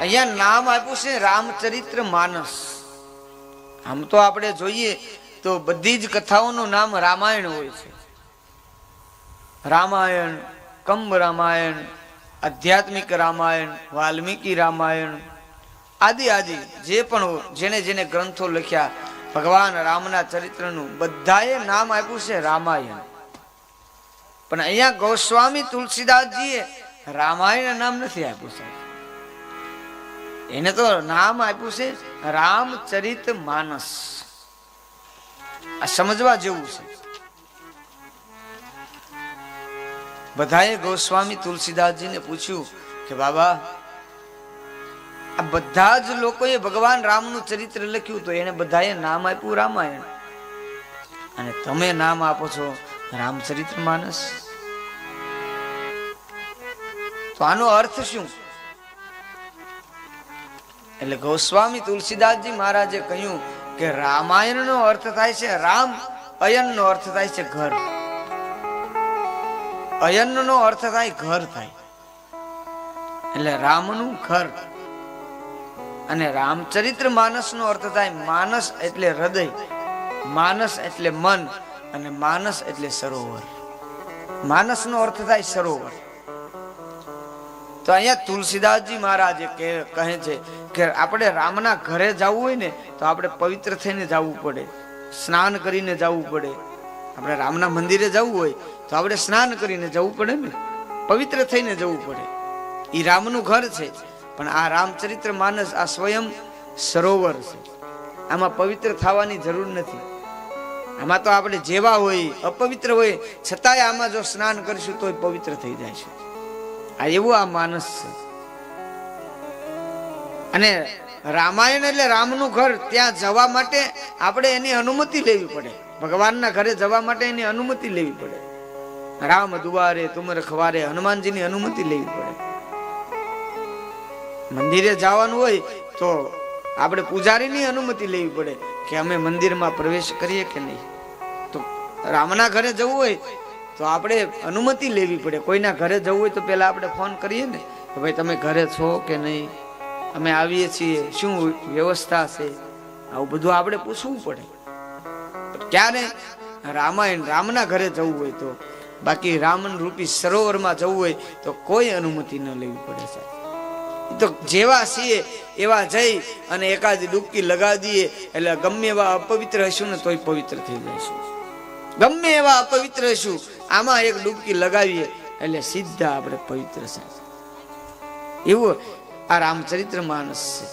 અહીંયા નામ આપ્યું છે રામચરિત્ર માનસ. આમ તો આપણે જોઈએ તો બધી જ કથાઓનું નામ રામાયણ હોય છે. રામાયણ, કંબ રામાયણ, આધ્યાત્મિક રામાયણ, વાલ્મીકી રામાયણ આદિ આદિ જે પણ જેને જેને ગ્રંથો લખ્યા ભગવાન રામના ચરિત્રનું બધાએ નામ આપ્યું છે રામાયણ. પણ અહીંયા ગોસ્વામી તુલસીદાસજીએ રામાયણ નામ નથી આપ્યું સાહેબ. એને તો નામ આપ્યું છે રામચરિત માનસ. આ સમજવા જેવું છે. બધાએ ગોસ્વામી તુલસીદાસજીને પૂછ્યું કે બાબા આ બધા જ લોકોએ ભગવાન રામનું ચરિત્ર લખ્યું તો એને બધાએ નામ આપ્યું રામાયણ, અને તમે નામ આપો છો રામચરિત્ર માનસ. તો આનો અર્થ શું? એટલે ગોસ્વામી તુલસીદાસજી મહારાજે કહ્યું કે રામાયણ નો અર્થ થાય છે રામ, અયન નો અર્થ થાય છે ઘર. અયન નો અર્થ થાય ઘર થાય, એટલે રામનું ઘર. અને રામચરિત્ર માનસ નો અર્થ થાય માનસ એટલે હૃદય, માનસ એટલે મન, અને માનસ એટલે સરોવર. માનસ નો અર્થ થાય સરોવર. તો અહીંયા તુલસીદાસજી મહારાજે કહે છે કે આપણે રામના ઘરે જવું હોય ને તો આપણે પવિત્ર થઈને જવું પડે, સ્નાન કરીને જવું પડે. આપણે રામના મંદિરે જવું હોય તો આપણે સ્નાન કરીને જવું પડે ને, પવિત્ર થઈને જવું પડે. એ રામનું ઘર છે. પણ આ રામચરિત્ર માનસ આ સ્વયં સરોવર છે. આમાં પવિત્ર થવાની જરૂર નથી. આમાં તો આપણે જેવા હોય અપવિત્ર હોય છતાંય આમાં જો સ્નાન કરીશું તો પવિત્ર થઈ જાય છે. આ એવું આ માનસ છે. અને રામાયણ એટલે રામનું ઘર. ત્યાં જવા માટે આપણે એની અનુમતિ લેવી પડે. ભગવાનના ઘરે જવા માટે એની અનુમતિ લેવી પડે. રામ દુવારે તુમ રખવારે, હનુમાનજીની અનુમતિ લેવી પડે. મંદિરે જવાનું હોય તો આપણે પૂજારીની અનુમતિ લેવી પડે કે અમે મંદિરમાં પ્રવેશ કરીએ કે નહીં. તો રામના ઘરે જવું હોય તો આપણે અનુમતિ લેવી પડે. કોઈના ઘરે જવું હોય તો પેલા આપણે ફોન કરીએ ને કે ભાઈ તમે ઘરે છો કે નહીં, અમે આવીએ છીએ, શું વ્યવસ્થા છે, આવું બધું આપણે પૂછવું પડે. ક્યારે રામાયણ રામના ઘરે જવું હોય તો. બાકી રામન રૂપી સરોવરમાં જવું હોય તો કોઈ અનુમતિ ન લેવી પડે સાહેબ. તો જેવા છીએ એવા જઈ અને એકાદી ડૂબકી લગાવી દઈએ એટલે ગમે એવા અપવિત્ર હશું ને તોય પવિત્ર થઈ જઈશું. ગમે એવા અપવિત્ર હશું આમાં એક ડૂબકી લગાવીએ એટલે સીધા આપણે પવિત્ર છે. એવું આ રામચરિત્ર માનસ છે.